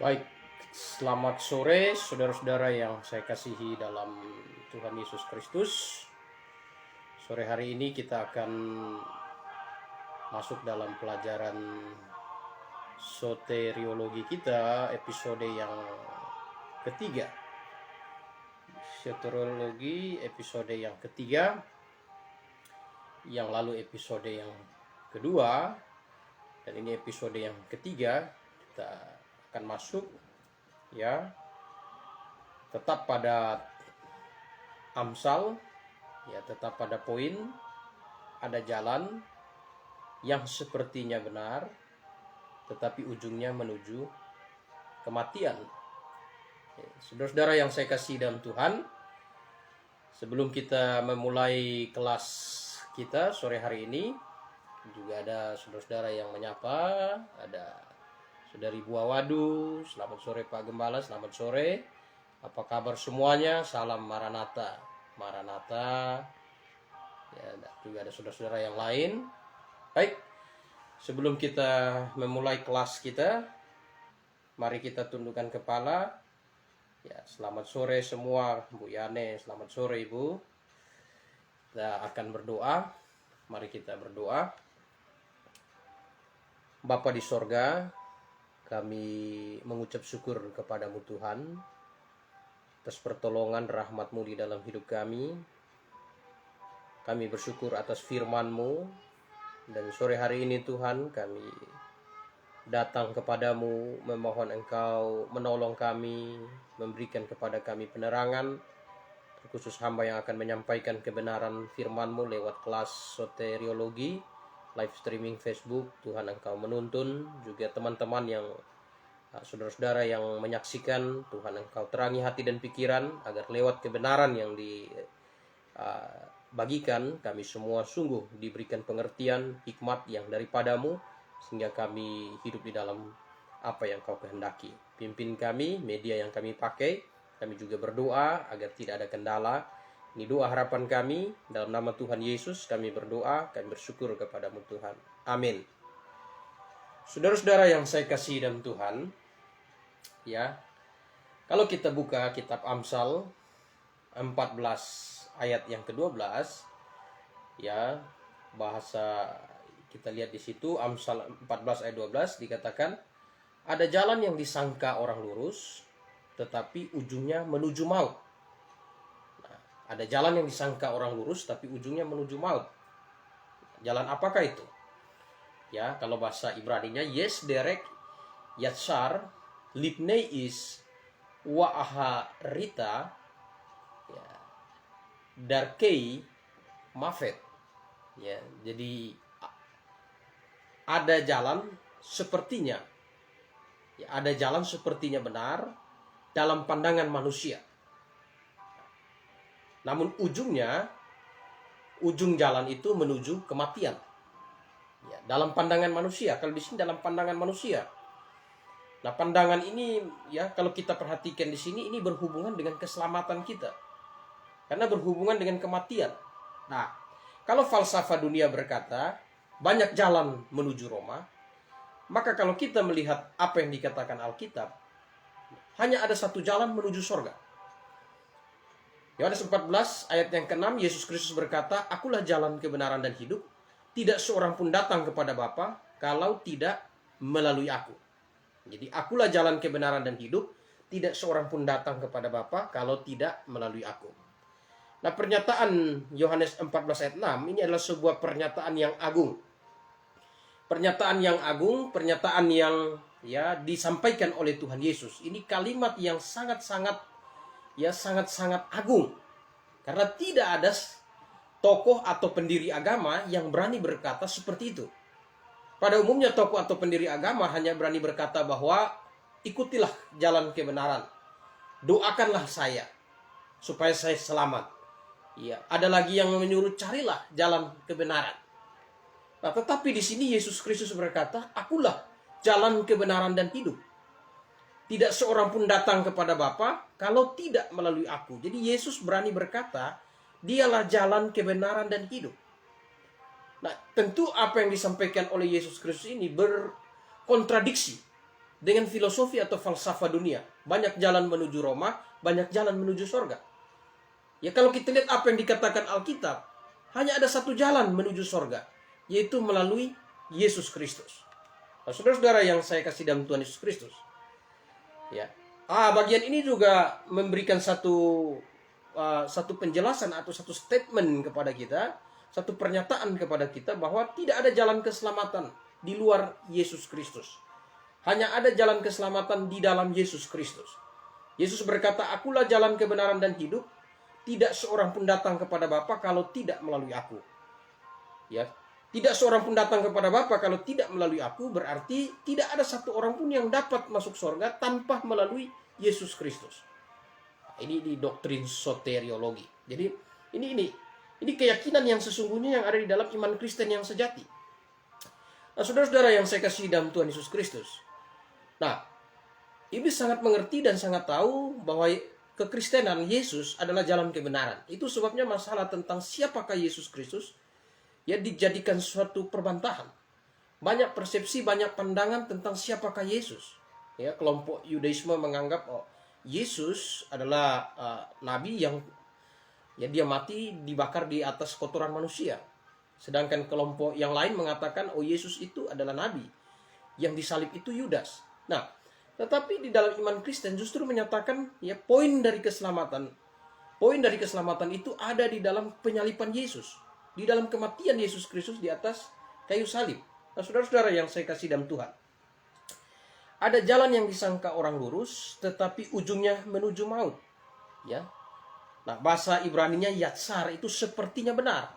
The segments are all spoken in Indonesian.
Baik, selamat sore saudara-saudara yang saya kasihi dalam Tuhan Yesus Kristus. Sore hari ini kita akan masuk dalam pelajaran soteriologi kita, episode yang ketiga. Soteriologi episode yang ketiga, yang lalu episode yang kedua, dan ini episode yang ketiga. Kita akan masuk ya tetap pada Amsal, ya tetap pada poin, ada jalan yang sepertinya benar tetapi ujungnya menuju kematian. Saudara-saudara yang saya kasih dalam Tuhan, sebelum kita memulai kelas kita sore hari ini, juga ada saudara-saudara yang menyapa. Ada Saudari Buawadu, selamat sore Pak Gembala, selamat sore. Apa kabar semuanya? Salam Maranatha. Maranatha. Ya, juga ada saudara-saudara yang lain. Baik, sebelum kita memulai kelas kita, mari kita tundukkan kepala. Ya, selamat sore semua, Bu Yane, selamat sore Ibu. Kita akan berdoa. Mari kita berdoa. Bapa di sorga, kami mengucap syukur kepadamu Tuhan atas pertolongan rahmat-Mu di dalam hidup kami. Kami bersyukur atas firman-Mu, dan sore hari ini Tuhan kami datang kepadamu memohon Engkau menolong kami, memberikan kepada kami penerangan, terkhusus hamba yang akan menyampaikan kebenaran firman-Mu lewat kelas soteriologi live streaming Facebook. Tuhan Engkau menuntun juga teman-teman yang saudara-saudara yang menyaksikan. Tuhan Engkau terangi hati dan pikiran agar lewat kebenaran yang dibagikan kami semua sungguh diberikan pengertian hikmat yang daripadamu, sehingga kami hidup di dalam apa yang Kau kehendaki. Pimpin kami, media yang kami pakai. Kami juga berdoa agar tidak ada kendala. Ini doa harapan kami, dalam nama Tuhan Yesus kami berdoa, kami bersyukur kepadamu Tuhan. Amin. Saudara-saudara yang saya kasih dalam Tuhan, ya, kalau kita buka kitab Amsal 14 ayat yang ke-12, ya, bahasa kita lihat di situ Amsal 14 ayat 12 dikatakan, ada jalan yang disangka orang lurus, tetapi ujungnya menuju maut. Ada jalan yang disangka orang lurus tapi ujungnya menuju maut. Jalan apakah itu? Ya, kalau bahasa Ibraninya yes derek yatsar lipneis waaharita, ya, darkei mafet. Ya, jadi ada jalan sepertinya, ya, ada jalan sepertinya benar dalam pandangan manusia. Namun ujung jalan itu menuju kematian. Ya, dalam pandangan manusia, kalau di sini dalam pandangan manusia. Nah, pandangan ini ya kalau kita perhatikan di sini ini berhubungan dengan keselamatan kita. Karena berhubungan dengan kematian. Nah, kalau falsafah dunia berkata banyak jalan menuju Roma, maka kalau kita melihat apa yang dikatakan Alkitab, hanya ada satu jalan menuju surga. Yohanes 14 ayat yang ke-6, Yesus Kristus berkata, akulah jalan kebenaran dan hidup, tidak seorang pun datang kepada Bapa kalau tidak melalui aku. Jadi akulah jalan kebenaran dan hidup, tidak seorang pun datang kepada Bapa kalau tidak melalui aku. Nah, pernyataan Yohanes 14 ayat 6 ini adalah sebuah pernyataan yang agung. Pernyataan yang agung, pernyataan yang ya disampaikan oleh Tuhan Yesus. Ini kalimat yang sangat-sangat agung, karena tidak ada tokoh atau pendiri agama yang berani berkata seperti itu. Pada umumnya tokoh atau pendiri agama hanya berani berkata bahwa ikutilah jalan kebenaran, doakanlah saya supaya saya selamat. Ya, ada lagi yang menyuruh carilah jalan kebenaran. Nah, tetapi di sini Yesus Kristus berkata, akulah jalan kebenaran dan hidup. Tidak seorang pun datang kepada Bapa kalau tidak melalui aku. Jadi Yesus berani berkata, dialah jalan kebenaran dan hidup. Nah, tentu apa yang disampaikan oleh Yesus Kristus ini berkontradiksi dengan filosofi atau falsafah dunia. Banyak jalan menuju Roma, banyak jalan menuju sorga. Ya kalau kita lihat apa yang dikatakan Alkitab, hanya ada satu jalan menuju sorga, yaitu melalui Yesus Kristus. Nah, saudara-saudara yang saya kasih dalam Tuhan Yesus Kristus. Ya. Bagian ini juga memberikan satu penjelasan atau satu statement kepada kita, satu pernyataan kepada kita bahwa tidak ada jalan keselamatan di luar Yesus Kristus. Hanya ada jalan keselamatan di dalam Yesus Kristus. Yesus berkata, "Akulah jalan kebenaran dan hidup. Tidak seorang pun datang kepada Bapa kalau tidak melalui aku." Ya, tidak seorang pun datang kepada Bapa kalau tidak melalui aku, berarti tidak ada satu orang pun yang dapat masuk surga tanpa melalui Yesus Kristus. Ini di doktrin soteriologi. Jadi ini keyakinan yang sesungguhnya yang ada di dalam iman Kristen yang sejati. Nah, saudara-saudara yang saya kasih dalam Tuhan Yesus Kristus. Nah, iblis sangat mengerti dan sangat tahu bahwa kekristenan Yesus adalah jalan kebenaran. Itu sebabnya masalah tentang siapakah Yesus Kristus ya dijadikan suatu perbantahan. Banyak persepsi, banyak pandangan tentang siapakah Yesus. Ya, kelompok Yudaisme menganggap Yesus adalah nabi yang ya dia mati dibakar di atas kotoran manusia. Sedangkan kelompok yang lain mengatakan Yesus itu adalah nabi yang disalib itu Yudas. Nah, tetapi di dalam iman Kristen justru menyatakan ya poin dari keselamatan itu ada di dalam penyaliban Yesus, di dalam kematian Yesus Kristus di atas kayu salib. Nah, saudara-saudara yang saya kasih dalam Tuhan, ada jalan yang disangka orang lurus, tetapi ujungnya menuju maut. Ya, nah bahasa Ibraninya yatsar itu sepertinya benar.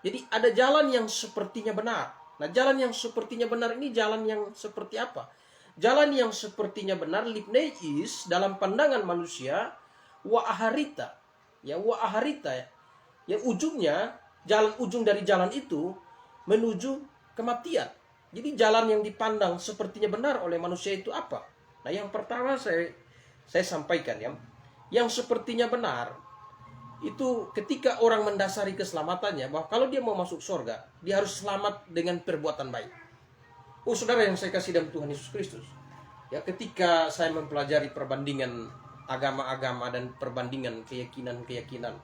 Jadi ada jalan yang sepertinya benar. Nah, jalan yang sepertinya benar ini jalan yang seperti apa? Jalan yang sepertinya benar lipneis dalam pandangan manusia wa aharita. Ya, wa aharita ya. Ya ujungnya, ujung dari jalan itu menuju kematian. Jadi jalan yang dipandang sepertinya benar oleh manusia itu apa? Nah, yang pertama saya sampaikan ya. Yang sepertinya benar itu ketika orang mendasari keselamatannya bahwa kalau dia mau masuk surga, dia harus selamat dengan perbuatan baik. Saudara yang saya kasih dalam Tuhan Yesus Kristus, ya ketika saya mempelajari perbandingan agama-agama dan perbandingan keyakinan-keyakinan,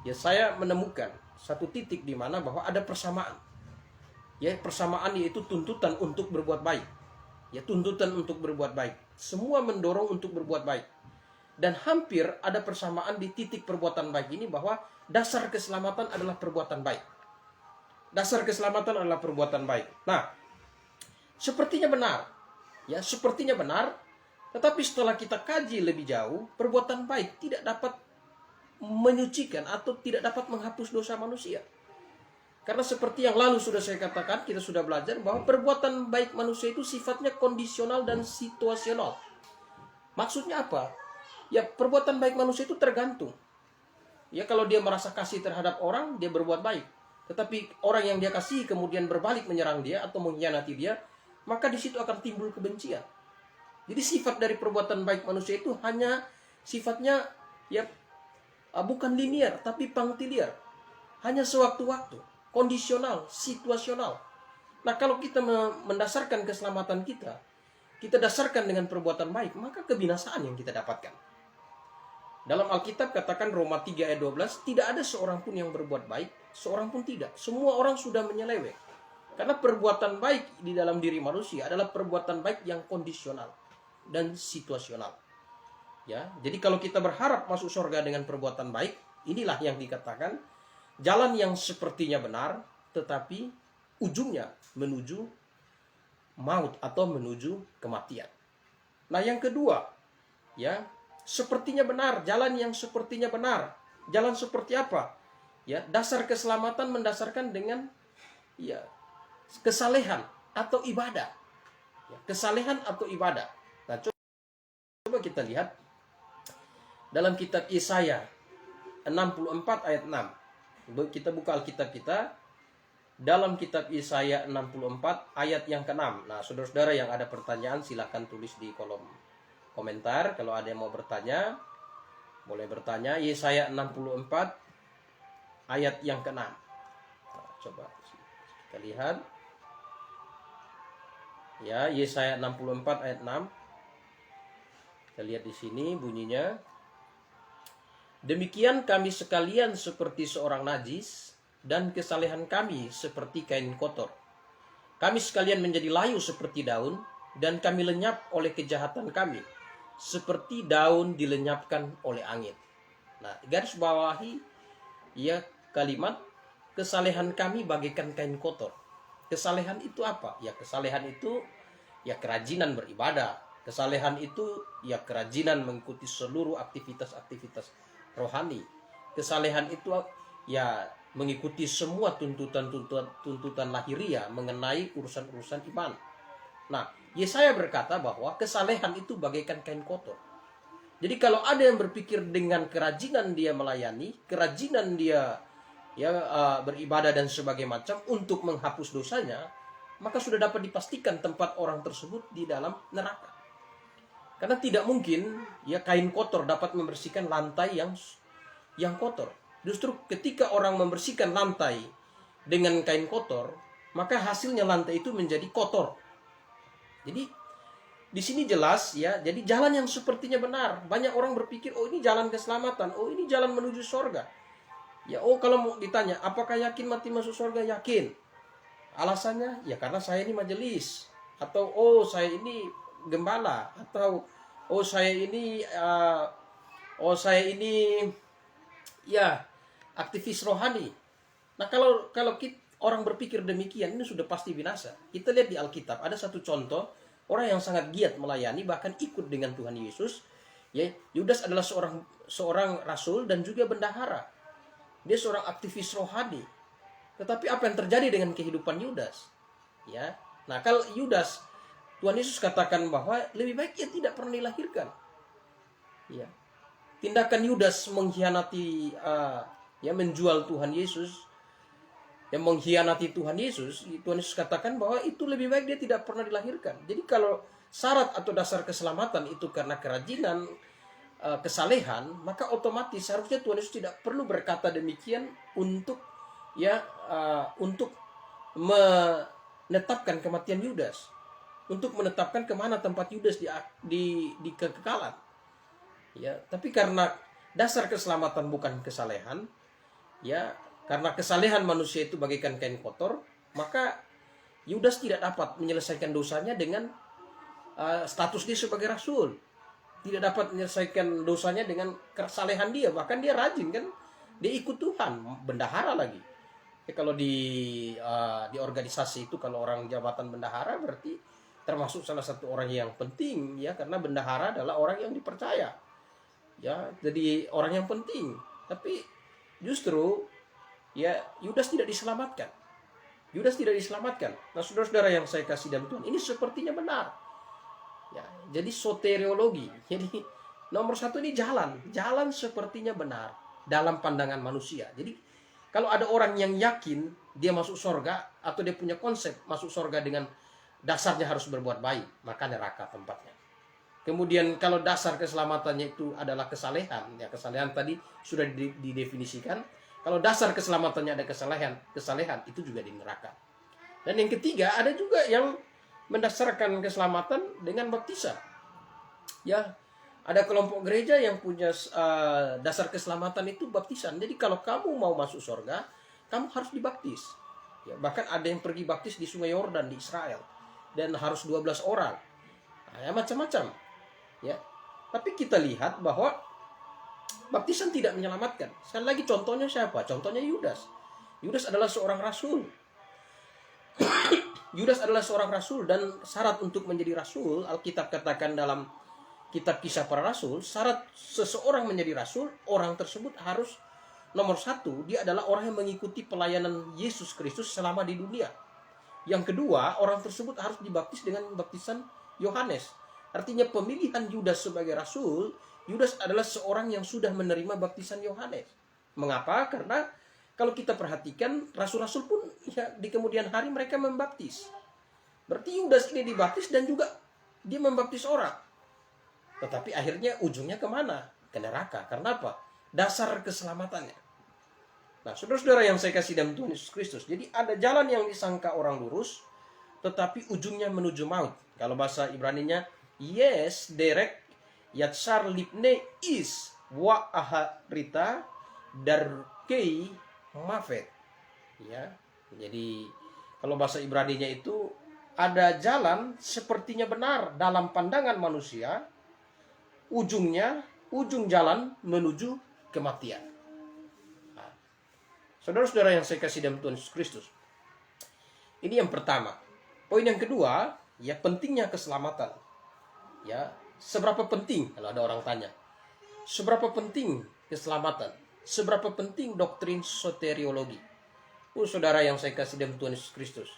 ya saya menemukan satu titik di mana bahwa ada persamaan. Ya, persamaan yaitu tuntutan untuk berbuat baik. Ya, tuntutan untuk berbuat baik. Semua mendorong untuk berbuat baik. Dan hampir ada persamaan di titik perbuatan baik ini bahwa dasar keselamatan adalah perbuatan baik. Dasar keselamatan adalah perbuatan baik. Nah, sepertinya benar. Ya, sepertinya benar. Tetapi setelah kita kaji lebih jauh, perbuatan baik tidak dapat menyucikan atau tidak dapat menghapus dosa manusia. Karena seperti yang lalu sudah saya katakan, kita sudah belajar bahwa perbuatan baik manusia itu sifatnya kondisional dan situasional. Maksudnya apa? Ya, perbuatan baik manusia itu tergantung. Ya, kalau dia merasa kasih terhadap orang, dia berbuat baik. Tetapi orang yang dia kasih kemudian berbalik menyerang dia atau mengkhianati dia, maka di situ akan timbul kebencian. Jadi sifat dari perbuatan baik manusia itu hanya sifatnya ya bukan linear tapi punctiliar. Hanya sewaktu-waktu, kondisional, situasional. Nah, kalau kita mendasarkan keselamatan kita dasarkan dengan perbuatan baik, maka kebinasaan yang kita dapatkan. Dalam Alkitab katakan Roma 3 ayat 12, tidak ada seorang pun yang berbuat baik, seorang pun tidak. Semua orang sudah menyeleweng. Karena perbuatan baik di dalam diri manusia adalah perbuatan baik yang kondisional dan situasional. Ya, jadi kalau kita berharap masuk surga dengan perbuatan baik, inilah yang dikatakan jalan yang sepertinya benar, tetapi ujungnya menuju maut atau menuju kematian. Nah, yang kedua, ya, sepertinya benar, jalan yang sepertinya benar. Jalan seperti apa? Ya, dasar keselamatan mendasarkan dengan ya kesalehan atau ibadah. Ya, kesalehan atau ibadah. Nah, coba kita lihat dalam kitab Yesaya 64 ayat 6. Kita buka Alkitab kita dalam kitab Yesaya 64 ayat yang ke-6. Nah, saudara-saudara yang ada pertanyaan silahkan tulis di kolom komentar. Kalau ada yang mau bertanya, boleh bertanya. Yesaya 64 ayat yang ke-6. Nah, coba kita lihat. Ya, Yesaya 64 ayat 6. Kita lihat di sini bunyinya. Demikian kami sekalian seperti seorang najis, dan kesalehan kami seperti kain kotor. Kami sekalian menjadi layu seperti daun, dan kami lenyap oleh kejahatan kami, seperti daun dilenyapkan oleh angin. Nah, garis bawahi ya kalimat kesalehan kami bagaikan kain kotor. Kesalehan itu apa? Ya, kesalehan itu ya kerajinan beribadah. Kesalehan itu ya kerajinan mengikuti seluruh aktivitas-aktivitas rohani. Kesalehan itu ya mengikuti semua tuntutan lahiriah mengenai urusan-urusan iman. Nah, Yesaya berkata bahwa kesalehan itu bagaikan kain kotor. Jadi kalau ada yang berpikir dengan kerajinan dia melayani, kerajinan dia beribadah dan sebagainya macam untuk menghapus dosanya, maka sudah dapat dipastikan tempat orang tersebut di dalam neraka. Karena tidak mungkin ya kain kotor dapat membersihkan lantai yang kotor. Justru ketika orang membersihkan lantai dengan kain kotor, maka hasilnya lantai itu menjadi kotor. Jadi di sini jelas ya, jadi jalan yang sepertinya benar. Banyak orang berpikir, oh ini jalan keselamatan, oh ini jalan menuju surga. Ya, oh kalau mau ditanya, apakah yakin mati masuk surga? Yakin. Alasannya ya karena saya ini majelis, atau oh saya ini gembala, atau oh saya ini ya aktivis rohani. Nah, kalau orang berpikir demikian, ini sudah pasti binasa. Kita lihat di Alkitab ada satu contoh orang yang sangat giat melayani, bahkan ikut dengan Tuhan Yesus. Ya, Yudas adalah seorang rasul dan juga bendahara. Dia seorang aktivis rohani. Tetapi apa yang terjadi dengan kehidupan Yudas? Ya, nah kalau Yudas, Tuhan Yesus katakan bahwa lebih baik ia tidak pernah dilahirkan. Ya, tindakan Yudas mengkhianati, menjual Tuhan Yesus, yang mengkhianati Tuhan Yesus katakan bahwa itu lebih baik dia tidak pernah dilahirkan. Jadi kalau syarat atau dasar keselamatan itu karena kerajinan, kesalehan, maka otomatis seharusnya Tuhan Yesus tidak perlu berkata demikian untuk menetapkan kematian Yudas, untuk menetapkan kemana tempat Yudas di kekekalan. Ya, tapi karena dasar keselamatan bukan kesalehan, ya, karena kesalehan manusia itu bagaikan kain kotor, maka Yudas tidak dapat menyelesaikan dosanya dengan status dia sebagai rasul. Tidak dapat menyelesaikan dosanya dengan kesalehan dia. Bahkan dia rajin kan, dia ikut Tuhan, bendahara lagi. Ya, kalau di organisasi itu, kalau orang jabatan bendahara berarti termasuk salah satu orang yang penting, ya, karena bendahara adalah orang yang dipercaya. Ya, jadi orang yang penting. Tapi justru ya Yudas tidak diselamatkan. Yudas tidak diselamatkan. Nah, saudara-saudara yang saya kasih dalam Tuhan, ini sepertinya benar. Ya, jadi soteriologi. Jadi nomor satu ini jalan sepertinya benar dalam pandangan manusia. Jadi kalau ada orang yang yakin dia masuk surga, atau dia punya konsep masuk surga dengan dasarnya harus berbuat baik, maka neraka tempatnya. Kemudian kalau dasar keselamatannya itu adalah kesalehan, ya kesalehan tadi sudah didefinisikan. Kalau dasar keselamatannya ada kesalehan itu juga di neraka. Dan yang ketiga, ada juga yang mendasarkan keselamatan dengan baptisan. Ya, ada kelompok gereja yang punya dasar keselamatan itu baptisan. Jadi kalau kamu mau masuk surga, kamu harus dibaptis. Ya, bahkan ada yang pergi baptis di Sungai Yordan di Israel, dan harus 12 orang. Nah, ya macam-macam. Ya. Tapi kita lihat bahwa baptisan tidak menyelamatkan. Sekali lagi, contohnya siapa? Contohnya Yudas. Yudas adalah seorang rasul. Yudas adalah seorang rasul, dan syarat untuk menjadi rasul, Alkitab katakan dalam kitab Kisah Para Rasul, syarat seseorang menjadi rasul, orang tersebut harus, nomor satu, dia adalah orang yang mengikuti pelayanan Yesus Kristus selama di dunia. Yang kedua, orang tersebut harus dibaptis dengan baptisan Yohanes. Artinya pemilihan Yudas sebagai rasul, Yudas adalah seorang yang sudah menerima baptisan Yohanes. Mengapa? Karena kalau kita perhatikan, rasul-rasul pun ya, di kemudian hari mereka membaptis. Berarti Yudas ini dibaptis dan juga dia membaptis orang. Tetapi akhirnya ujungnya kemana? Ke neraka. Karena apa? Dasar keselamatannya. Nah, saudara-saudara yang saya kasih dalam Tuhan Yesus Kristus, jadi ada jalan yang disangka orang lurus, tetapi ujungnya menuju maut. Kalau bahasa Ibraninya, yes, derek yatsar lipne is wa aharita darkei mafet. Ya, jadi kalau bahasa Ibraninya itu ada jalan sepertinya benar dalam pandangan manusia, ujung jalan menuju kematian. Nah, saudara-saudara yang saya kasih dalam Tuhan Yesus Kristus, ini yang pertama. Poin yang kedua, ya pentingnya keselamatan. Ya, seberapa penting kalau ada orang tanya, seberapa penting keselamatan? Seberapa penting doktrin soteriologi? Saudara yang saya kasih dalam Tuhan Yesus Kristus,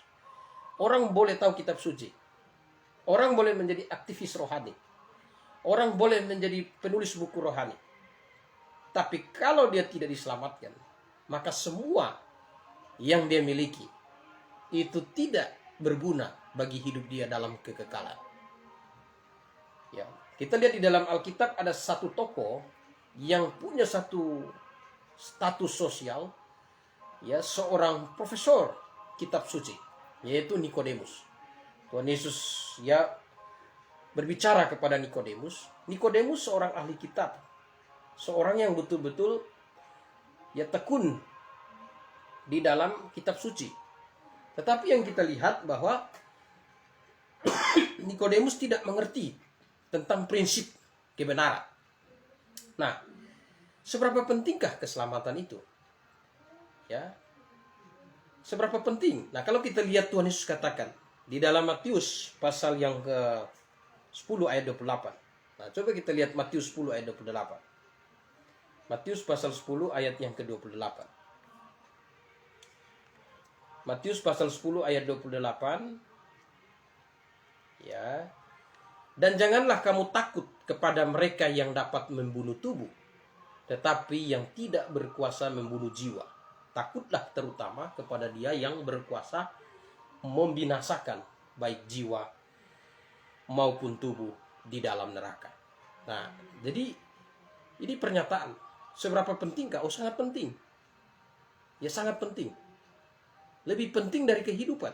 orang boleh tahu kitab suci, orang boleh menjadi aktivis rohani, orang boleh menjadi penulis buku rohani, tapi kalau dia tidak diselamatkan, maka semua yang dia miliki itu tidak berguna bagi hidup dia dalam kekekalan. Ya, kita lihat di dalam Alkitab ada satu tokoh yang punya satu status sosial, ya, seorang profesor kitab suci, yaitu Nikodemus. Tuhan Yesus ya berbicara kepada Nikodemus. Nikodemus seorang ahli kitab, seorang yang betul-betul ya tekun di dalam kitab suci. Tetapi yang kita lihat bahwa Nikodemus tidak mengerti tentang prinsip kebenaran. Nah, seberapa pentingkah keselamatan itu? Ya, seberapa penting? Nah, kalau kita lihat Tuhan Yesus katakan di dalam Matius pasal yang ke-10 ayat 28. Nah, coba kita lihat Matius 10 ayat 28. Matius pasal 10 ayat yang ke-28. Matius pasal 10 ayat 28. Ya. Dan janganlah kamu takut kepada mereka yang dapat membunuh tubuh, tetapi yang tidak berkuasa membunuh jiwa. Takutlah terutama kepada Dia yang berkuasa membinasakan baik jiwa maupun tubuh di dalam neraka. Nah, jadi ini pernyataan seberapa pentingkah? Oh, sangat penting. Ya, sangat penting. Lebih penting dari kehidupan.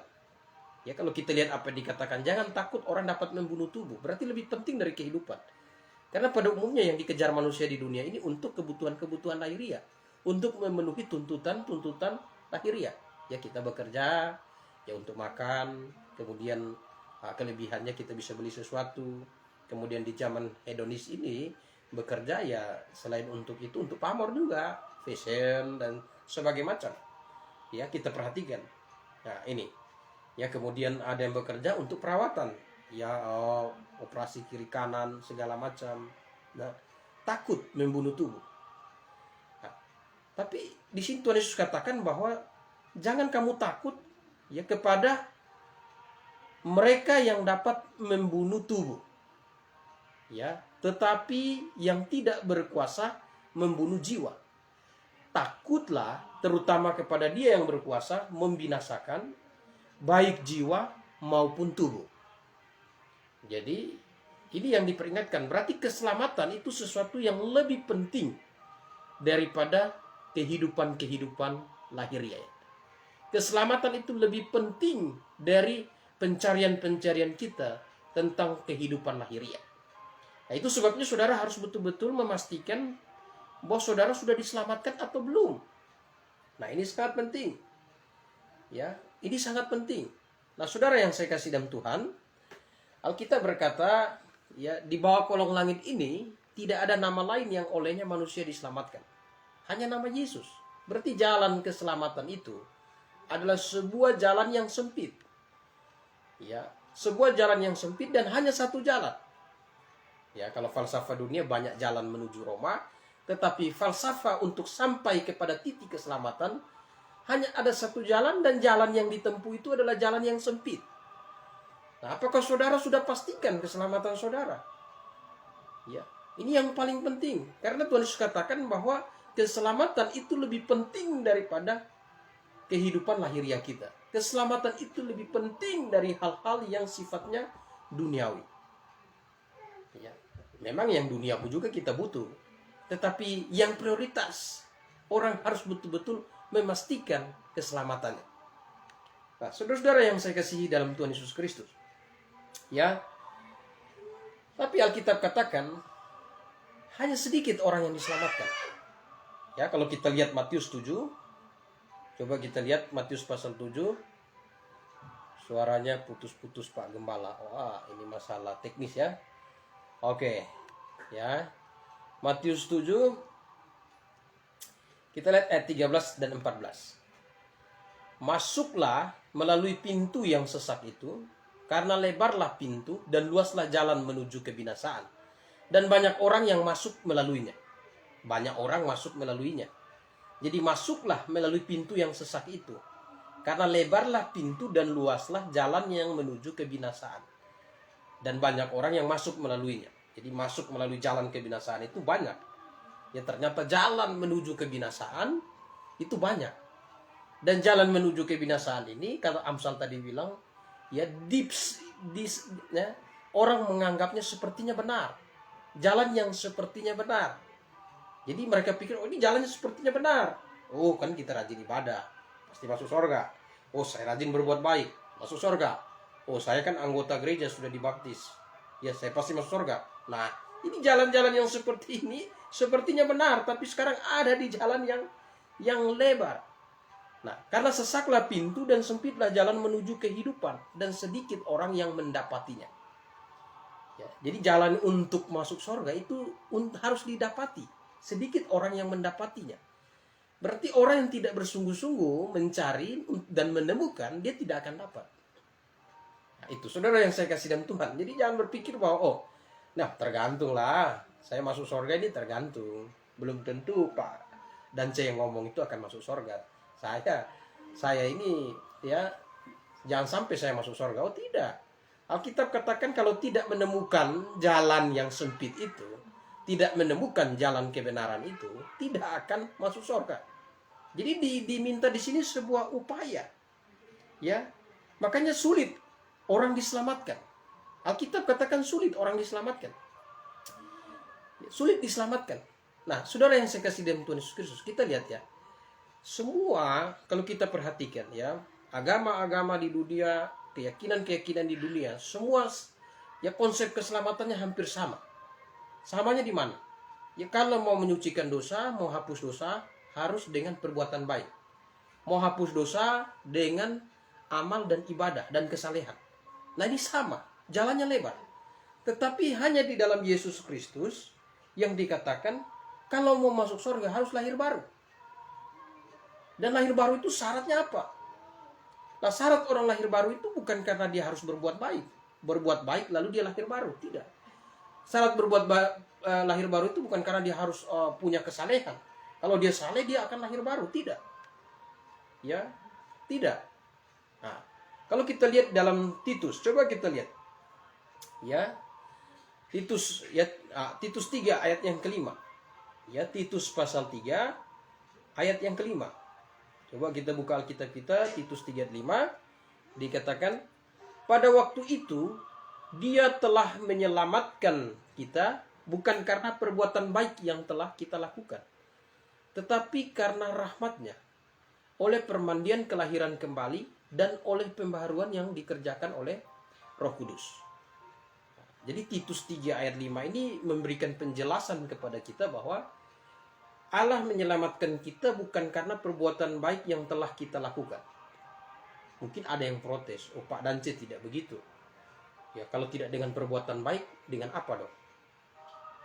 Ya, kalau kita lihat apa dikatakan, jangan takut orang dapat membunuh tubuh, berarti lebih penting dari kehidupan. Karena pada umumnya yang dikejar manusia di dunia ini untuk kebutuhan-kebutuhan lahiriah, untuk memenuhi tuntutan-tuntutan lahiriah. Ya, kita bekerja ya untuk makan, kemudian kelebihannya kita bisa beli sesuatu. Kemudian di zaman hedonis ini bekerja ya selain untuk itu untuk pamor juga, fashion dan sebagainya macam. Ya, kita perhatikan. Nah, ini. Ya, kemudian ada yang bekerja untuk perawatan. Ya, operasi kiri kanan segala macam. Nah, takut membunuh tubuh. Nah, tapi di sini Tuhan Yesus katakan bahwa jangan kamu takut ya kepada mereka yang dapat membunuh tubuh. Ya, tetapi yang tidak berkuasa membunuh jiwa. Takutlah terutama kepada Dia yang berkuasa membinasakan baik jiwa maupun tubuh. Jadi ini yang diperingatkan. Berarti keselamatan itu sesuatu yang lebih penting daripada kehidupan-kehidupan lahiriah. Keselamatan itu lebih penting dari pencarian-pencarian kita tentang kehidupan lahiriah. Nah, itu sebabnya saudara harus betul-betul memastikan bahwa saudara sudah diselamatkan atau belum. Nah, ini sangat penting. Ya, ini sangat penting. Nah, saudara yang saya kasih dalam Tuhan, Alkitab berkata, ya, di bawah kolong langit ini tidak ada nama lain yang olehnya manusia diselamatkan. Hanya nama Yesus. Berarti jalan keselamatan itu adalah sebuah jalan yang sempit. Ya, sebuah jalan yang sempit dan hanya satu jalan. Ya, kalau falsafah dunia banyak jalan menuju Roma, tetapi falsafah untuk sampai kepada titik keselamatan hanya ada satu jalan, dan jalan yang ditempuh itu adalah jalan yang sempit. Nah, apakah saudara sudah pastikan keselamatan saudara? Ya, ini yang paling penting. Karena Tuhan Yesus katakan bahwa keselamatan itu lebih penting daripada kehidupan lahiriah kita. Keselamatan itu lebih penting dari hal-hal yang sifatnya duniawi. Ya, memang yang duniawi juga kita butuh. Tetapi yang prioritas, orang harus betul-betul memastikan keselamatannya. Nah, saudara-saudara yang saya kasihi dalam Tuhan Yesus Kristus. Ya. Tapi Alkitab katakan hanya sedikit orang yang diselamatkan. Ya, kalau kita lihat Matius 7, coba kita lihat Matius pasal 7. Suaranya putus-putus Pak Gembala. Wah, ini masalah teknis ya. Oke. Ya. Matius 7 kita lihat ayat 13 dan 14. Masuklah melalui pintu yang sesak itu, karena lebarlah pintu dan luaslah jalan menuju kebinasaan, dan banyak orang yang masuk melaluinya. Banyak orang masuk melaluinya. Jadi masuklah melalui pintu yang sesak itu, karena lebarlah pintu dan luaslah jalan yang menuju kebinasaan, dan banyak orang yang masuk melaluinya. Jadi masuk melalui jalan kebinasaan itu banyak. Ya, ternyata jalan menuju kebinasaan itu banyak. Dan jalan menuju kebinasaan ini, kata Amsal tadi bilang, ya ya, orang menganggapnya sepertinya benar. Jalan yang sepertinya benar. Jadi mereka pikir, oh ini jalannya sepertinya benar. Oh kan kita rajin ibadah, pasti masuk surga. Oh saya rajin berbuat baik, masuk surga. Oh saya kan anggota gereja sudah dibaptis, ya saya pasti masuk surga. Nah ini jalan-jalan yang seperti ini sepertinya benar, tapi sekarang ada di jalan yang lebar. Nah, karena sesaklah pintu dan sempitlah jalan menuju kehidupan, dan sedikit orang yang mendapatinya. Ya, jadi jalan untuk masuk surga itu harus didapati. Sedikit orang yang mendapatinya. Berarti orang yang tidak bersungguh-sungguh mencari dan menemukan, dia tidak akan dapat. Nah, itu saudara yang saya kasih dalam Tuhan. Jadi jangan berpikir bahwa, nah tergantunglah. Saya masuk surga ini tergantung. Belum tentu Pak Dance yang ngomong itu akan masuk surga. Saya ini ya jangan sampai saya masuk surga. Oh tidak. Alkitab katakan kalau tidak menemukan jalan yang sempit itu, tidak menemukan jalan kebenaran itu, tidak akan masuk surga. Jadi diminta di sini sebuah upaya. Ya. Makanya sulit orang diselamatkan. Alkitab katakan sulit orang diselamatkan. Sulit diselamatkan. Nah, saudara yang saya kasih dalam Tuhan Yesus Kristus, kita lihat ya. Semua kalau kita perhatikan ya, agama-agama di dunia, keyakinan-keyakinan di dunia, semua ya konsep keselamatannya hampir sama. Samanya di mana? Ya kalau mau menyucikan dosa, mau hapus dosa, harus dengan perbuatan baik. Mau hapus dosa dengan amal dan ibadah dan kesalehan. Nah ini sama, jalannya lebar. Tetapi hanya di dalam Yesus Kristus yang dikatakan kalau mau masuk surga harus lahir baru. Dan lahir baru itu syaratnya apa? Nah, syarat orang lahir baru itu bukan karena dia harus berbuat baik. Berbuat baik lalu dia lahir baru. Tidak. Syarat lahir baru itu bukan karena dia harus punya kesalehan. Kalau dia saleh, dia akan lahir baru. Tidak. Ya, tidak. Nah, kalau kita lihat dalam Titus, coba kita lihat. Ya, Titus 3 ayat yang kelima. Ya, Titus pasal 3 ayat yang kelima. Coba kita buka Alkitab kita, Titus 3:5, dikatakan, pada waktu itu, dia telah menyelamatkan kita, bukan karena perbuatan baik yang telah kita lakukan, tetapi karena rahmat-Nya, oleh permandian kelahiran kembali, dan oleh pembaharuan yang dikerjakan oleh Roh Kudus. Jadi Titus 3 ayat 5 ini memberikan penjelasan kepada kita bahwa Allah menyelamatkan kita bukan karena perbuatan baik yang telah kita lakukan. Mungkin ada yang protes, oh Pak Dance tidak begitu. Ya kalau tidak dengan perbuatan baik, dengan apa dong?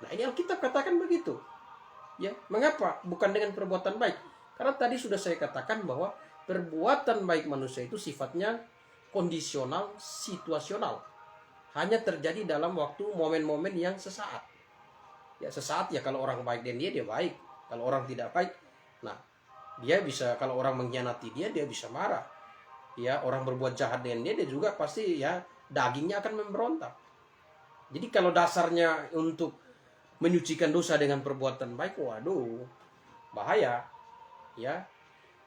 Nah ini Alkitab katakan begitu. Ya, mengapa? Bukan dengan perbuatan baik. Karena tadi sudah saya katakan bahwa perbuatan baik manusia itu sifatnya kondisional, situasional. Hanya terjadi dalam waktu momen-momen yang sesaat. Ya sesaat ya kalau orang baik dan dia baik. Kalau orang tidak baik, nah dia bisa, kalau orang mengkhianati dia bisa marah. Ya orang berbuat jahat dengan dia juga pasti ya dagingnya akan memberontak. Jadi kalau dasarnya untuk menyucikan dosa dengan perbuatan baik, waduh bahaya. Ya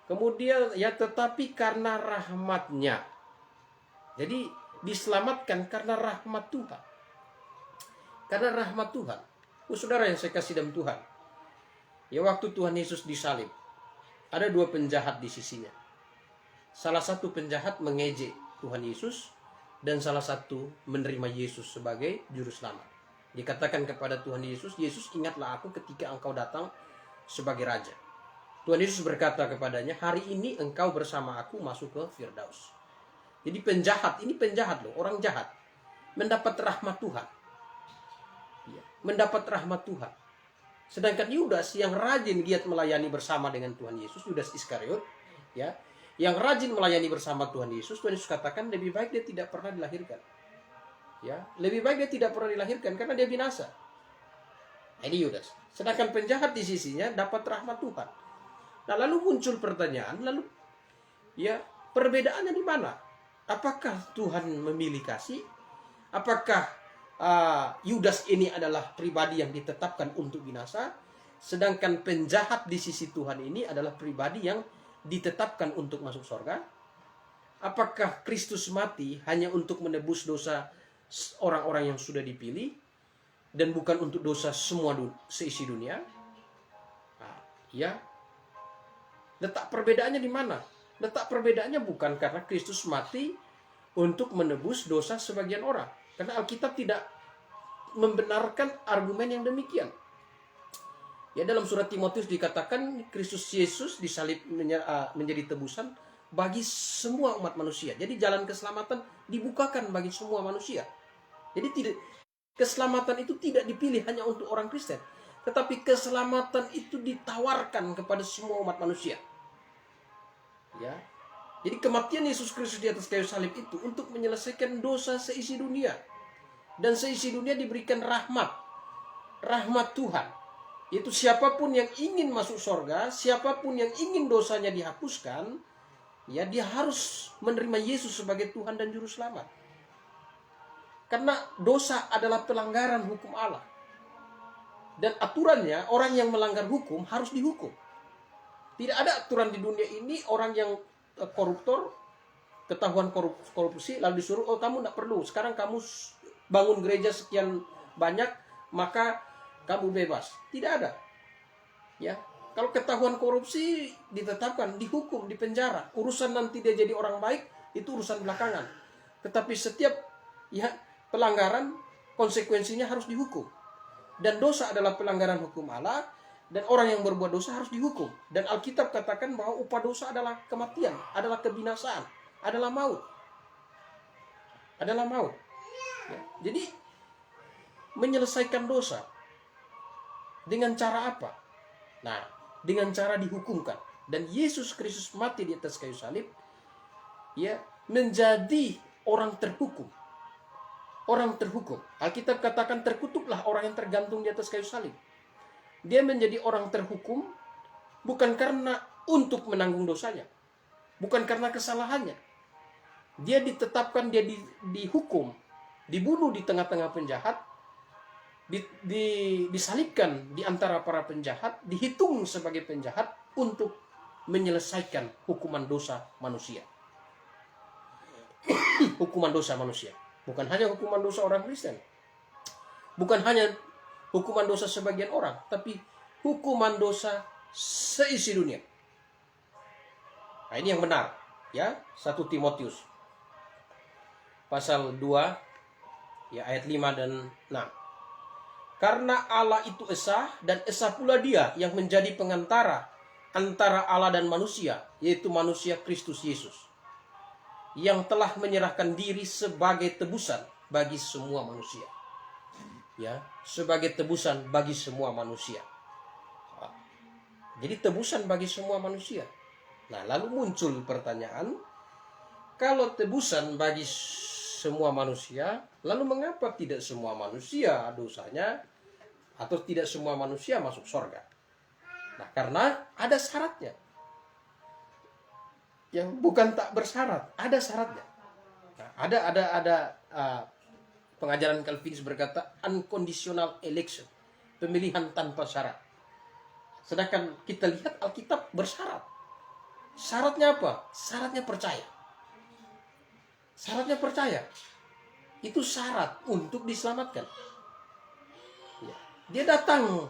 kemudian ya tetapi karena rahmat-Nya, jadi diselamatkan karena rahmat Tuhan. Karena rahmat Tuhan. Saudara yang saya kasih dalam Tuhan, ya waktu Tuhan Yesus disalib, ada dua penjahat di sisinya. salah satu penjahat mengejek Tuhan Yesus dan salah satu menerima Yesus sebagai juru selamat. Dikatakan kepada Tuhan Yesus, Yesus, ingatlah aku ketika engkau datang sebagai raja. Tuhan Yesus berkata kepadanya, hari ini engkau bersama aku masuk ke Firdaus. Jadi penjahat, ini penjahat loh, orang jahat, mendapat rahmat Tuhan. Ya, mendapat rahmat Tuhan. Sedangkan Yudas yang rajin giat melayani bersama dengan Tuhan Yesus, Yudas Iskariot, ya, yang rajin melayani bersama Tuhan Yesus katakan lebih baik dia tidak pernah dilahirkan. Ya, lebih baik dia tidak pernah dilahirkan karena dia binasa. Ini Yudas. Sedangkan penjahat di sisinya dapat rahmat Tuhan. Nah, lalu muncul pertanyaan, lalu ya, perbedaannya di mana? Apakah Tuhan memilih kasih? Apakah Yudas ini adalah pribadi yang ditetapkan untuk binasa, sedangkan penjahat di sisi Tuhan ini adalah pribadi yang ditetapkan untuk masuk surga? Apakah Kristus mati hanya untuk menebus dosa orang-orang yang sudah dipilih dan bukan untuk dosa semua seisi dunia? Nah, ya. Letak perbedaannya di mana? Letak perbedaannya bukan karena Kristus mati untuk menebus dosa sebagian orang. Karena Alkitab tidak membenarkan argumen yang demikian. Ya, dalam surat Timotius dikatakan Kristus Yesus disalib menjadi tebusan bagi semua umat manusia. Jadi jalan keselamatan dibukakan bagi semua manusia. Jadi keselamatan itu tidak dipilih hanya untuk orang Kristen, tetapi keselamatan itu ditawarkan kepada semua umat manusia. Ya. Jadi kematian Yesus Kristus di atas kayu salib itu untuk menyelesaikan dosa seisi dunia. Dan seisi dunia diberikan rahmat Tuhan. Yaitu siapapun yang ingin masuk surga, siapapun yang ingin dosanya dihapuskan, ya, dia harus menerima Yesus sebagai Tuhan dan Juru Selamat. Karena dosa adalah pelanggaran hukum Allah. Dan aturannya, orang yang melanggar hukum harus dihukum. Tidak ada aturan di dunia ini orang yang koruptor, ketahuan korupsi, lalu disuruh, oh kamu tidak perlu, sekarang kamu bangun gereja sekian banyak, maka kamu bebas. Tidak ada. Ya. Kalau ketahuan korupsi ditetapkan, dihukum, dipenjara. Urusan nanti dia jadi orang baik itu urusan belakangan. Tetapi setiap ya pelanggaran konsekuensinya harus dihukum. Dan dosa adalah pelanggaran hukum Allah, dan orang yang berbuat dosa harus dihukum. Dan Alkitab katakan bahwa upah dosa adalah kematian, adalah kebinasaan, adalah maut. Adalah maut. Ya. Jadi menyelesaikan dosa dengan cara apa? Nah, dengan cara dihukumkan. Dan Yesus Kristus mati di atas kayu salib, ya, menjadi orang terhukum. Orang terhukum. Alkitab katakan terkutuklah orang yang tergantung di atas kayu salib. Dia menjadi orang terhukum bukan karena untuk menanggung dosanya, bukan karena kesalahannya. Dia ditetapkan, dia dihukum, dibunuh di tengah-tengah penjahat, disalibkan di antara para penjahat, dihitung sebagai penjahat untuk menyelesaikan hukuman dosa manusia. Hukuman dosa manusia. Bukan hanya hukuman dosa orang Kristen. Bukan hanya hukuman dosa sebagian orang, tapi hukuman dosa seisi dunia. Nah, ini yang benar, ya. 1 Timotius pasal 2 ya ayat 5 dan 6. Karena Allah itu esa, dan esa pula Dia yang menjadi pengantara antara Allah dan manusia, yaitu manusia Kristus Yesus, yang telah menyerahkan diri sebagai tebusan bagi semua manusia. Ya, sebagai tebusan bagi semua manusia. Jadi tebusan bagi semua manusia. Nah, lalu muncul pertanyaan, kalau tebusan bagi semua manusia, lalu mengapa tidak semua manusia dosanya, atau tidak semua manusia masuk surga? Nah, karena ada syaratnya. Yang bukan tak bersyarat, ada syaratnya. Nah, ada pengajaran Calvinis berkata unconditional election, pemilihan tanpa syarat. Sedangkan kita lihat Alkitab bersyarat. Syaratnya apa? Syaratnya percaya. Syaratnya percaya. Itu syarat untuk diselamatkan. Dia datang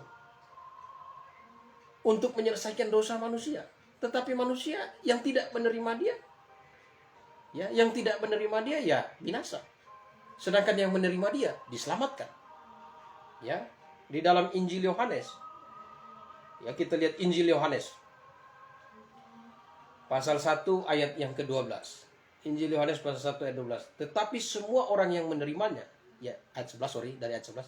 untuk menyelesaikan dosa manusia. Tetapi manusia yang tidak menerima Dia, Ya, yang tidak menerima dia ya binasa. Sedangkan yang menerima dia diselamatkan. Ya, di dalam Injil Yohanes. Ya, kita lihat Injil Yohanes pasal 1 ayat yang ke-12. Injil Yohanes pasal 1 ayat 12. Tetapi semua orang yang menerimanya, ya ayat 11 sorry, dari ayat 11.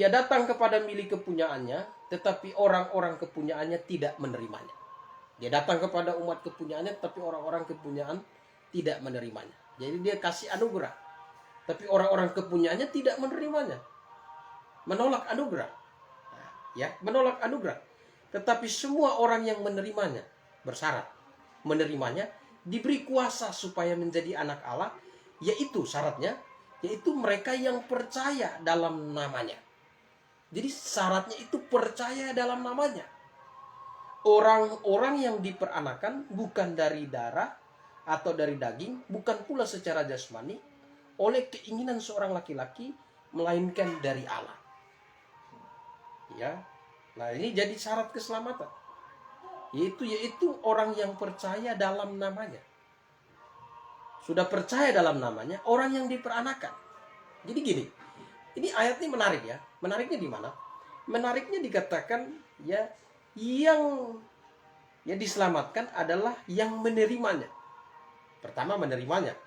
Ia datang kepada milik kepunyaannya, tetapi orang-orang kepunyaannya tidak menerimanya. Dia datang kepada umat kepunyaannya, tetapi orang-orang kepunyaan tidak menerimanya. Jadi dia kasih anugerah, tapi orang-orang kepunyaannya tidak menerimanya. Menolak anugerah. Nah, ya, menolak anugerah. Tetapi semua orang yang menerimanya, bersyarat menerimanya, diberi kuasa supaya menjadi anak Allah, yaitu syaratnya, yaitu mereka yang percaya dalam namanya. Jadi syaratnya itu percaya dalam namanya. Orang-orang yang diperanakan bukan dari darah atau dari daging, bukan pula secara jasmani, oleh keinginan seorang laki-laki, melainkan dari Allah. Ya, nah ini jadi syarat keselamatan. Yaitu orang yang percaya dalam namanya. Sudah percaya dalam namanya, orang yang diperanakan. Jadi gini, ini ayat ini menarik ya. Menariknya di mana? Menariknya dikatakan ya, yang diselamatkan adalah yang menerimanya. Pertama menerimanya.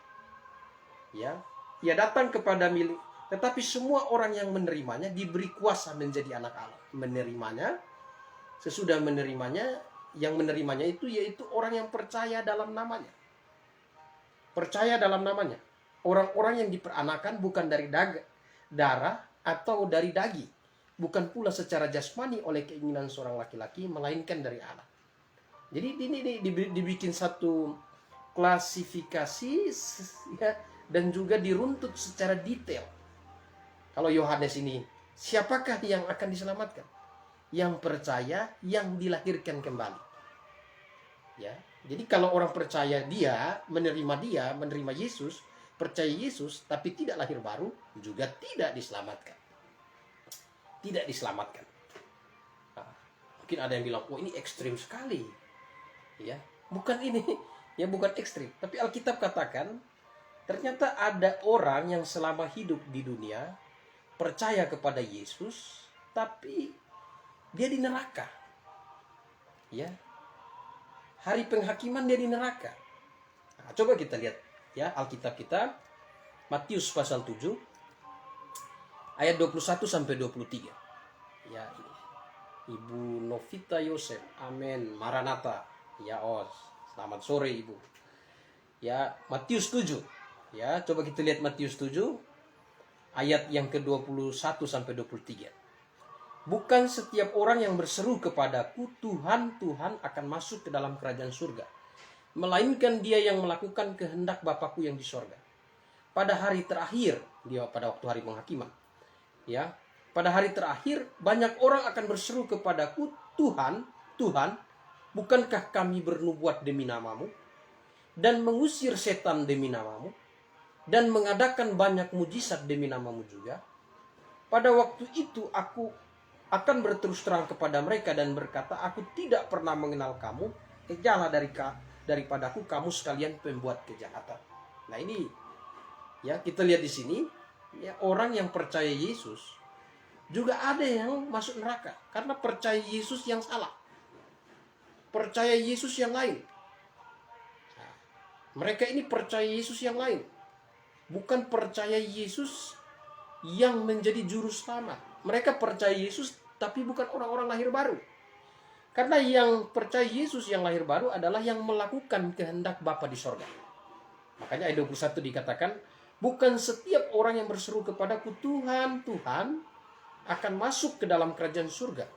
Ya, ia datang kepada milik, tetapi semua orang yang menerimanya diberi kuasa menjadi anak Allah. Menerimanya, sesudah menerimanya, yang menerimanya itu yaitu orang yang percaya dalam namanya. Percaya dalam namanya. Orang-orang yang diperanakan bukan dari darah atau dari daging, bukan pula secara jasmani oleh keinginan seorang laki-laki, melainkan dari Allah. Jadi ini dibikin satu klasifikasi ya, dan juga diruntut secara detail. Kalau Yohanes ini, siapakah yang akan diselamatkan? Yang percaya, yang dilahirkan kembali. Ya, jadi kalau orang percaya menerima Yesus, percaya Yesus, tapi tidak lahir baru, juga tidak diselamatkan. Tidak diselamatkan. Nah, mungkin ada yang bilang, oh ini ekstrim sekali. Ya, bukan ini, ya bukan ekstrim. Tapi Alkitab katakan, ternyata ada orang yang selama hidup di dunia percaya kepada Yesus, tapi dia di neraka. Ya, hari penghakiman dia di neraka. Nah, coba kita lihat ya Alkitab kita, Matius pasal 7 ayat 21 sampai 23. Ya, ini Ibu Novita Yosef, amin, Maranatha. Ya, selamat sore Ibu. Ya, Matius 7. Ya, coba kita lihat Matius 7 ayat yang ke-21 sampai 23. Bukan setiap orang yang berseru kepadaku, Tuhan, Tuhan, akan masuk ke dalam kerajaan surga, melainkan dia yang melakukan kehendak Bapakku yang di sorga. Pada hari terakhir, pada waktu hari penghakiman, ya, pada hari terakhir banyak orang akan berseru kepadaku, Tuhan, Tuhan, bukankah kami bernubuat demi namamu, dan mengusir setan demi namamu, dan mengadakan banyak mujizat demi namamu juga? Pada waktu itu aku akan berterus terang kepada mereka dan berkata, aku tidak pernah mengenal kamu, jauhlah daripadaku kamu sekalian pembuat kejahatan. Nah ini ya kita lihat di sini ya, orang yang percaya Yesus juga ada yang masuk neraka karena percaya Yesus yang salah, percaya Yesus yang lain. Nah, mereka ini percaya Yesus yang lain, bukan percaya Yesus yang menjadi juru selamat. Mereka percaya Yesus tapi bukan orang-orang lahir baru. Karena yang percaya Yesus yang lahir baru adalah yang melakukan kehendak Bapa di sorga. Makanya ayat 21 dikatakan, bukan setiap orang yang berseru kepadaku, Tuhan, Tuhan, akan masuk ke dalam kerajaan surga,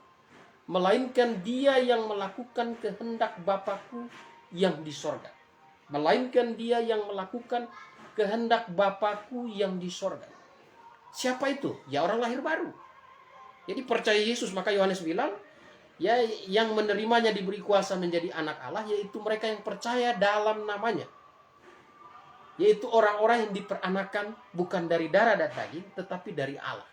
melainkan dia yang melakukan kehendak Bapakku yang di sorga. Melainkan dia yang melakukan kehendak Bapakku yang di sorga. Siapa itu? Ya orang lahir baru. Jadi percaya Yesus, maka Yohanes bilang, ya yang menerimanya diberi kuasa menjadi anak Allah, yaitu mereka yang percaya dalam namanya. Yaitu orang-orang yang diperanakan bukan dari darah dan daging, tetapi dari Allah.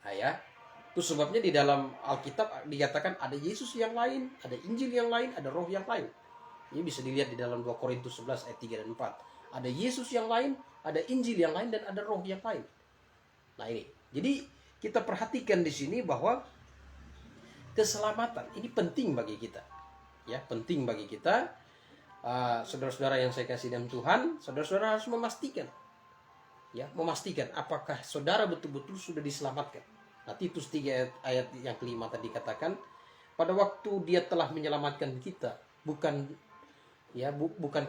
Nah ya, itu sebabnya di dalam Alkitab dikatakan ada Yesus yang lain, ada Injil yang lain, ada roh yang lain. Ini bisa dilihat di dalam 2 Korintus 11 ayat 3 dan 4. Ada Yesus yang lain, ada Injil yang lain, dan ada roh yang lain. Nah ini, jadi kita perhatikan di sini bahwa keselamatan ini penting bagi kita, ya, penting bagi kita. Saudara-saudara yang saya kasih dalam Tuhan, saudara-saudara harus memastikan, ya, memastikan apakah saudara betul-betul sudah diselamatkan. Nah, Titus 3 ayat yang kelima tadi katakan, pada waktu Dia telah menyelamatkan kita, bukan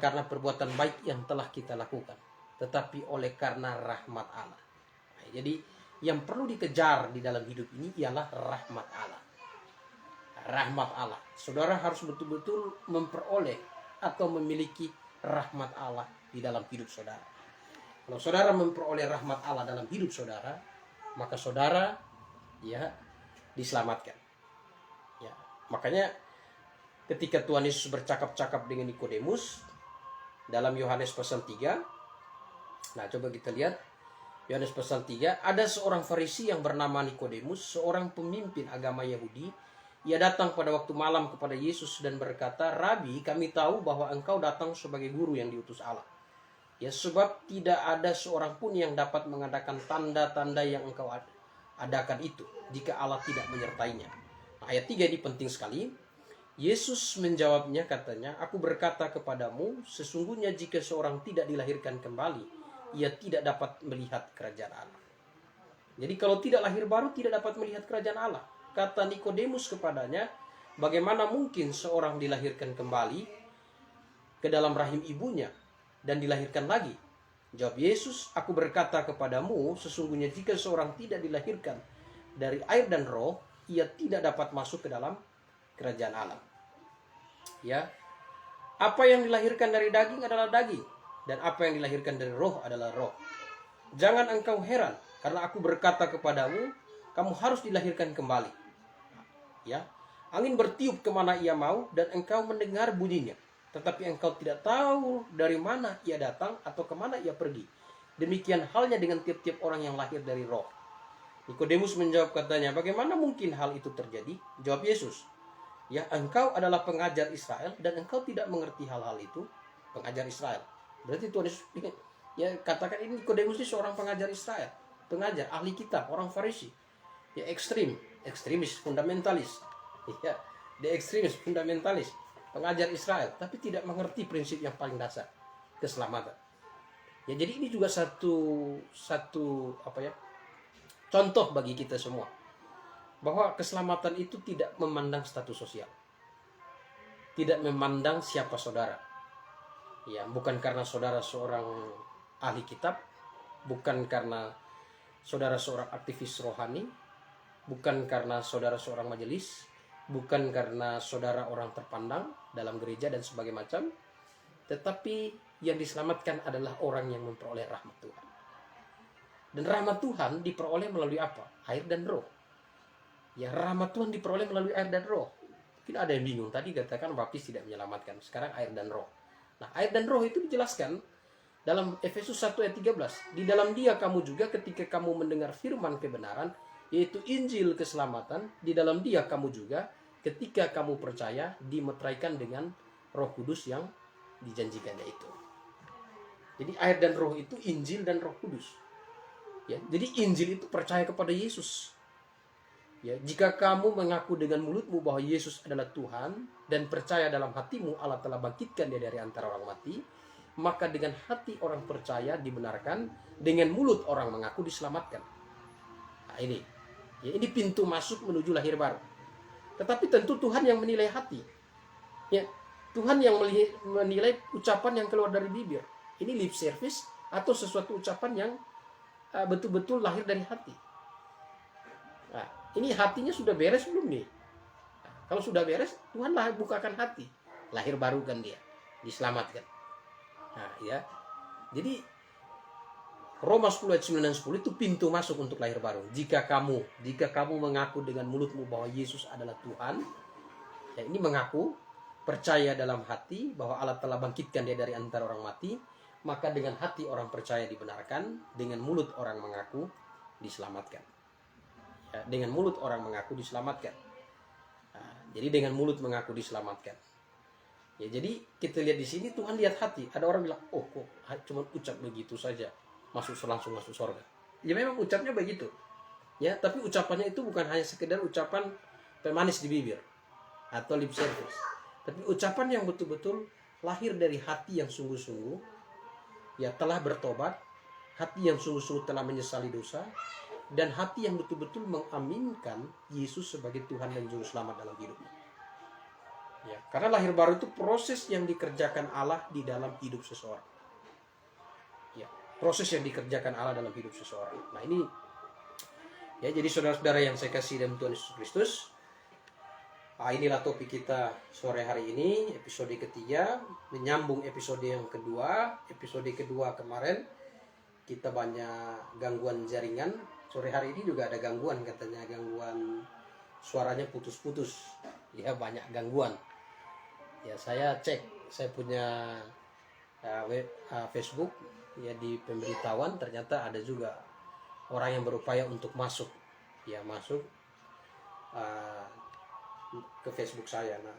karena perbuatan baik yang telah kita lakukan, tetapi oleh karena rahmat Allah. Nah, jadi yang perlu dikejar di dalam hidup ini ialah rahmat Allah. Rahmat Allah. Saudara harus betul-betul memperoleh atau memiliki rahmat Allah di dalam hidup saudara. Kalau saudara memperoleh rahmat Allah dalam hidup saudara, maka saudara, ya, diselamatkan. Ya, makanya ketika Tuhan Yesus bercakap-cakap dengan Nikodemus dalam Yohanes pasal 3. Nah, coba kita lihat Yohanes pasal 3, ada seorang Farisi yang bernama Nikodemus, seorang pemimpin agama Yahudi. Ia datang pada waktu malam kepada Yesus dan berkata, "Rabi, kami tahu bahwa engkau datang sebagai guru yang diutus Allah. Ya, sebab tidak ada seorang pun yang dapat mengadakan tanda-tanda yang engkau adakan itu, jika Allah tidak menyertainya." Nah, ayat 3 ini penting sekali. Yesus menjawabnya, katanya, "Aku berkata kepadamu, sesungguhnya jika seorang tidak dilahirkan kembali, ia tidak dapat melihat kerajaan Allah." Jadi kalau tidak lahir baru, tidak dapat melihat kerajaan Allah. Kata Nikodemus kepadanya, "Bagaimana mungkin seorang dilahirkan kembali ke dalam rahim ibunya dan dilahirkan lagi?" Jawab Yesus, "Aku berkata kepadamu, sesungguhnya jika seorang tidak dilahirkan dari air dan roh, ia tidak dapat masuk ke dalam kerajaan Allah." Ya, apa yang dilahirkan dari daging adalah daging, dan apa yang dilahirkan dari roh adalah roh. Jangan engkau heran, karena aku berkata kepadamu, kamu harus dilahirkan kembali. Ya, angin bertiup kemana ia mau, dan engkau mendengar bunyinya, tetapi engkau tidak tahu dari mana ia datang atau kemana ia pergi. Demikian halnya dengan tiap-tiap orang yang lahir dari roh. Nikodemus menjawab, katanya, "Bagaimana mungkin hal itu terjadi?" Jawab Yesus, "Ya, engkau adalah pengajar Israel dan engkau tidak mengerti hal-hal itu." Pengajar Israel, berarti Tuhan Yesus, ya, katakan ini Nikodemus ini seorang pengajar Israel, pengajar, ahli kitab, orang Farisi, ya, ekstremis, fundamentalis, ya, ekstremis, fundamentalis, pengajar Israel, tapi tidak mengerti prinsip yang paling dasar, keselamatan. Ya, jadi ini juga satu contoh bagi kita semua, bahwa keselamatan itu tidak memandang status sosial, tidak memandang siapa saudara. Ya, bukan karena saudara seorang ahli kitab, bukan karena saudara seorang aktivis rohani, bukan karena saudara seorang majelis, bukan karena saudara orang terpandang dalam gereja dan sebagainya macam, tetapi yang diselamatkan adalah orang yang memperoleh rahmat Tuhan. Dan rahmat Tuhan diperoleh melalui apa? Air dan roh. Ya, rahmat Tuhan diperoleh melalui air dan roh. Mungkin ada yang bingung, tadi katakan baptis tidak menyelamatkan, sekarang air dan roh. Nah, air dan roh itu dijelaskan dalam Efesus 1 ayat 13. "Di dalam Dia kamu juga ketika kamu mendengar firman kebenaran, yaitu Injil keselamatan, di dalam Dia kamu juga ketika kamu percaya dimeteraikan dengan Roh Kudus yang dijanjikannya itu." Jadi air dan roh itu Injil dan Roh Kudus. Ya, jadi Injil itu percaya kepada Yesus. Ya, jika kamu mengaku dengan mulutmu bahwa Yesus adalah Tuhan dan percaya dalam hatimu Allah telah bangkitkan Dia dari antara orang mati, maka dengan hati orang percaya dibenarkan, dengan mulut orang mengaku diselamatkan. Nah, ini, ya, ini pintu masuk menuju lahir baru. Tetapi tentu Tuhan yang menilai hati. Ya, Tuhan yang menilai ucapan yang keluar dari bibir. Ini lip service atau sesuatu ucapan yang betul-betul lahir dari hati. Nah, ini hatinya sudah beres belum nih? Nah, kalau sudah beres, Tuhan lah bukakan hati, lahir baru kan dia, diselamatkan. Nah, ya. Jadi Roma 10 ayat 9 dan 10 itu pintu masuk untuk lahir baru. Jika kamu mengaku dengan mulutmu bahwa Yesus adalah Tuhan, ya, ini mengaku, percaya dalam hati bahwa Allah telah bangkitkan Dia dari antara orang mati, maka dengan hati orang percaya dibenarkan, dengan mulut orang mengaku diselamatkan. Ya, dengan mulut orang mengaku diselamatkan. Nah, jadi dengan mulut mengaku diselamatkan. Ya, jadi kita lihat di sini Tuhan lihat hati. Ada orang bilang, oh kok cuma ucap begitu saja, langsung masuk surga. Ya memang ucapnya begitu. Ya, tapi ucapannya itu bukan hanya sekedar ucapan pemanis di bibir atau lip service. Tapi ucapan yang betul-betul lahir dari hati yang sungguh-sungguh, ya telah bertobat, hati yang sungguh-sungguh telah menyesali dosa, dan hati yang betul-betul mengaminkan Yesus sebagai Tuhan dan Juru Selamat dalam hidupnya. Ya, karena lahir baru itu proses yang dikerjakan Allah di dalam hidup seseorang. Ya, proses yang dikerjakan Allah dalam hidup seseorang. Nah ini, ya jadi saudara-saudara yang saya kasih dalam Tuhan Yesus Kristus, inilah topik kita sore hari ini, episode ketiga, menyambung episode yang kedua. Episode kedua kemarin kita banyak gangguan jaringan. Sore hari ini juga ada gangguan, katanya gangguan suaranya putus-putus. Ya banyak gangguan. Ya saya cek, saya punya Facebook, ya di pemberitahuan ternyata ada juga orang yang berupaya untuk masuk, ya masuk ke Facebook saya. Nah,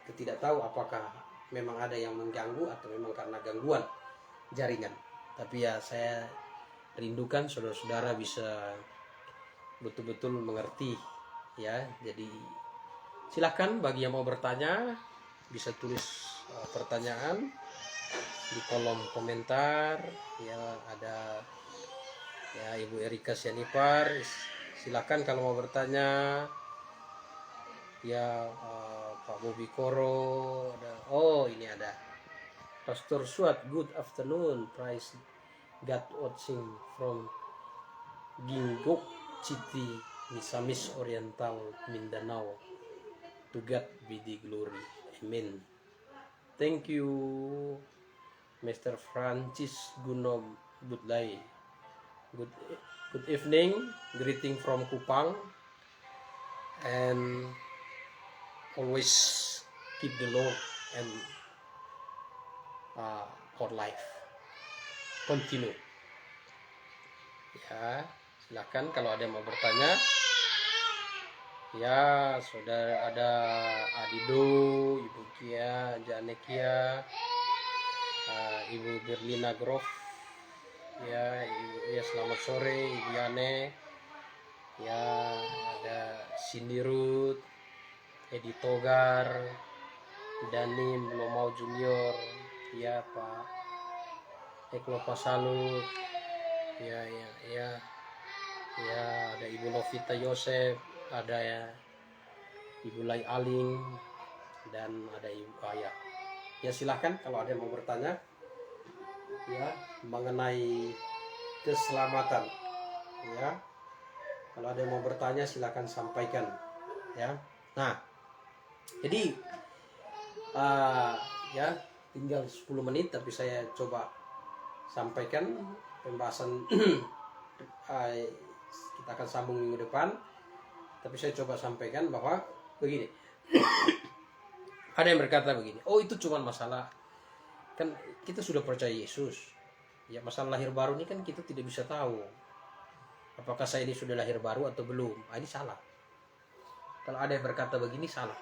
kita tidak tahu apakah memang ada yang mengganggu atau memang karena gangguan jaringan. Tapi ya saya rindukan saudara-saudara bisa betul-betul mengerti, ya. Jadi silakan bagi yang mau bertanya bisa tulis pertanyaan di kolom komentar. Ya ada ya Ibu Erika Sianipar, silakan kalau mau bertanya. Ya Pak Bobi Koro ada. Oh ini ada Pastor Suat, good afternoon, praise God watching from Ginggok City, Misamis Oriental, Mindanao. To God be the glory. Amen. Thank you, Mr. Francis Gunom Budlay. Good evening. Greeting from Kupang. And always keep the Lord and our life. Continue. Ya, silakan kalau ada yang mau bertanya. Ya, saudara ada Adido, Ibu Kia, Janekia, Ibu Berlina Grof, ya, Ibu ya selamat sore, Ibu Yane, ya ada Cindy Ruth, Edi Togar, Danim Lomau Junior, ya Pak Eklo Pasalu, ya ada Ibu Novita Yosef, ada ya Ibu Lai Aling, dan ada Ibu Ayah. Ya silahkan kalau ada yang mau bertanya ya mengenai keselamatan, ya kalau ada yang mau bertanya silahkan sampaikan, ya. Nah jadi ya tinggal 10 menit tapi saya coba sampaikan pembahasan kita akan sambung minggu depan. Tapi saya coba sampaikan bahwa begini. Ada yang berkata begini, oh itu cuma masalah, kan kita sudah percaya Yesus. Ya masalah lahir baru ini kan kita tidak bisa tahu apakah saya ini sudah lahir baru atau belum. Ini salah. Kalau ada yang berkata begini salah.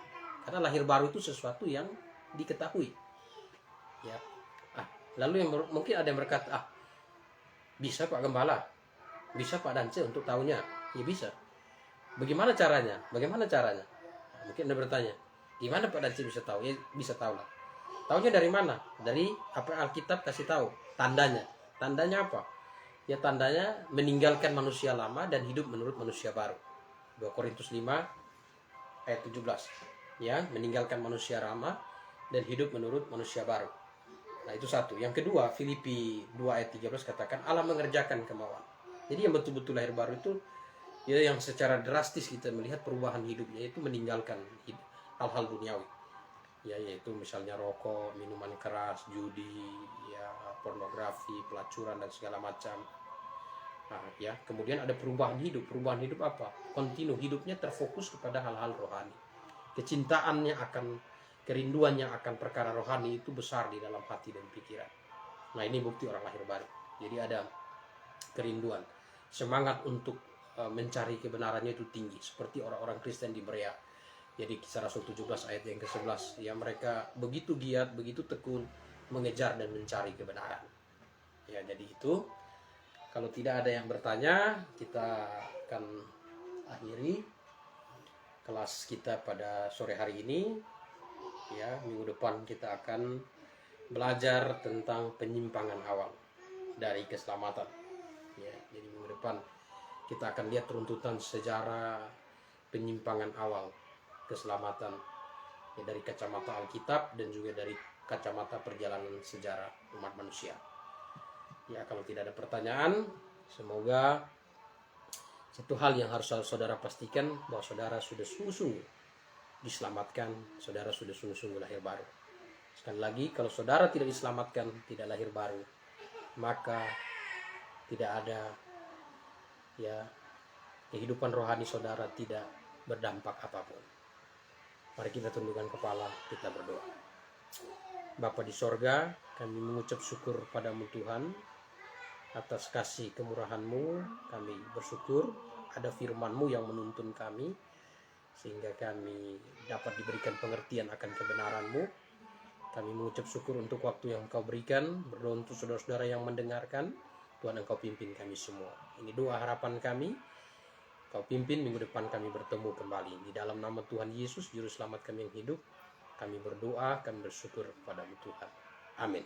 Karena lahir baru itu sesuatu yang diketahui. Ya. Lalu yang mungkin ada yang berkata, bisa Pak Gembala, bisa Pak Dance untuk tahunya. Ya bisa. Bagaimana caranya? Mungkin Anda bertanya, gimana Pak Danci bisa tahu? Ya bisa tahu lah. Tahunya dari mana? Dari apa Alkitab kasih tahu. Tandanya. Tandanya apa? Ya tandanya meninggalkan manusia lama dan hidup menurut manusia baru. 2 Korintus 5 ayat 17. Ya, meninggalkan manusia lama dan hidup menurut manusia baru. Nah itu satu. Yang kedua, Filipi 2 ayat 13 katakan Allah mengerjakan kemauan. Jadi yang betul-betul lahir baru itu ya yang secara drastis kita melihat perubahan hidupnya itu meninggalkan hal-hal duniawi, ya yaitu misalnya rokok, minuman keras, judi, ya pornografi, pelacuran dan segala macam. Nah, ya kemudian ada perubahan hidup apa? Kontinu, hidupnya terfokus kepada hal-hal rohani. Kecintaannya akan, kerinduannya akan perkara rohani itu besar di dalam hati dan pikiran. Nah ini bukti orang lahir baru. Jadi ada kerinduan, semangat untuk mencari kebenarannya itu tinggi, seperti orang-orang Kristen di Berea. Jadi Kisah Rasul 17 ayat yang ke-11, ya mereka begitu giat, begitu tekun mengejar dan mencari kebenaran. Ya, jadi itu. Kalau tidak ada yang bertanya, kita akan akhiri kelas kita pada sore hari ini. Ya, minggu depan kita akan belajar tentang penyimpangan awal dari keselamatan. Ya, jadi minggu depan kita akan lihat runtutan sejarah penyimpangan awal keselamatan, ya, dari kacamata Alkitab dan juga dari kacamata perjalanan sejarah umat manusia. Ya, kalau tidak ada pertanyaan, semoga satu hal yang harus saudara pastikan, bahwa saudara sudah sungguh-sungguh diselamatkan, saudara sudah sungguh-sungguh lahir baru. Sekali lagi, kalau saudara tidak diselamatkan, tidak lahir baru, maka tidak ada, ya, kehidupan rohani saudara tidak berdampak apapun. Mari kita tundukkan kepala, kita berdoa. Bapa di sorga, kami mengucap syukur padamu Tuhan atas kasih kemurahan-Mu. Kami bersyukur ada firman-Mu yang menuntun kami, sehingga kami dapat diberikan pengertian akan kebenaran-Mu. Kami mengucap syukur untuk waktu yang Engkau berikan, berdoa untuk saudara-saudara yang mendengarkan. Tuhan, Engkau pimpin kami semua. Ini doa harapan kami. Engkau pimpin, minggu depan kami bertemu kembali. Di dalam nama Tuhan Yesus, Juru Selamat kami yang hidup, kami berdoa, kami bersyukur kepadamu Tuhan. Amin.